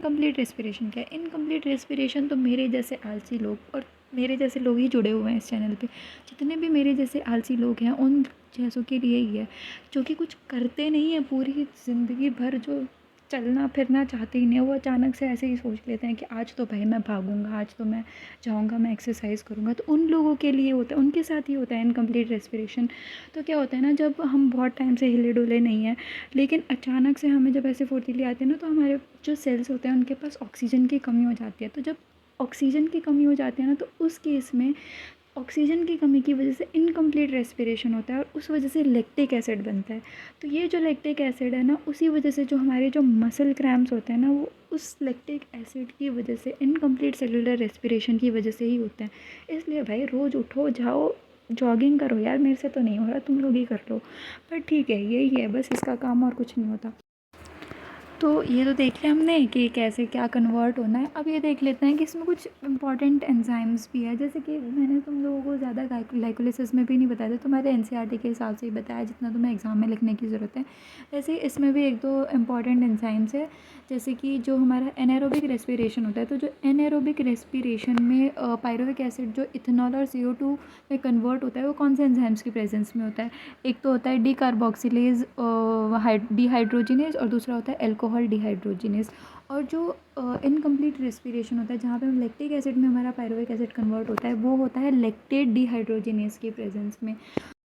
Incomplete respiration क्या है? Incomplete respiration तो मेरे जैसे आलसी लोग और मेरे जैसे लोग ही जुड़े हुए हैं इस चैनल पे। जितने भी मेरे जैसे आलसी लोग हैं उन जैसों के लिए ही है, जो कि कुछ करते नहीं हैं पूरी ज़िंदगी भर, जो चलना फिरना चाहते ही नहीं है। वो अचानक से ऐसे ही सोच लेते हैं कि आज तो भाई मैं भागूंगा, आज तो मैं जाऊंगा, मैं एक्सरसाइज करूंगा। तो उन लोगों के लिए होता है, उनके साथ ही होता है इनकम्प्लीट रेस्पिरेशन। तो क्या होता है ना, जब हम बहुत टाइम से हिले डुले नहीं हैं, लेकिन अचानक से हमें जब ऐसे फुर्तीली आती है ना, तो हमारे जो सेल्स होते हैं उनके पास ऑक्सीजन की कमी हो जाती है। तो जब ऑक्सीजन की कमी हो जाती है ना, तो उस केस में ऑक्सीजन की कमी की वजह से इनकम्प्लीट रेस्पिरेशन होता है और उस वजह से लैक्टिक एसिड बनता है। तो ये जो लैक्टिक एसिड है ना, उसी वजह से जो हमारे जो मसल क्रैम्प्स होते हैं ना, वो उस लैक्टिक एसिड की वजह से, इनकम्प्लीट सेलुलर रेस्पिरेशन की वजह से ही होते हैं। इसलिए भाई रोज़ उठो, जाओ, जॉगिंग करो यार। मेरे से तो नहीं हो रहा, तुम लोग ही कर लो। पर ठीक है, यही है बस इसका काम, और कुछ नहीं होता। तो ये तो देख लिया हमने कि कैसे क्या कन्वर्ट होना है। अब ये देख लेते हैं कि इसमें कुछ इंपॉर्टेंट एंजाइम्स भी है। जैसे कि मैंने तुम लोगों को ज़्यादा ग्लाइकोलिसिस में भी नहीं बताया था, तुम्हारे एनसीईआरटी के हिसाब से ही बताया जितना तुम्हें एग्ज़ाम में लिखने की ज़रूरत है। वैसे इसमें भी एक दो इंपॉर्टेंट एंजाइम्स है। जैसे कि जो हमारा एनारोबिक रेस्पिरेशन होता है, तो जो एनारोबिक रेस्पिरेशन में पायरुविक एसिड जो इथेनॉल और CO2 में कन्वर्ट होता है, वो कौन से एंजाइम्स की प्रेजेंस में होता है? एक तो होता है डी कार्बोक्सिलेज डिहाइड्रोजिनेज, और दूसरा होता है अल्कोहल डिहाइड्रोजिनेज। और जो इनकम्प्लीट रेस्पिरेशन होता है, जहाँ पे लैक्टिक एसिड में हमारा पायरुविक एसिड कन्वर्ट होता है, वो होता है लैक्टेट डिहाइड्रोजिनेज की प्रेजेंस में।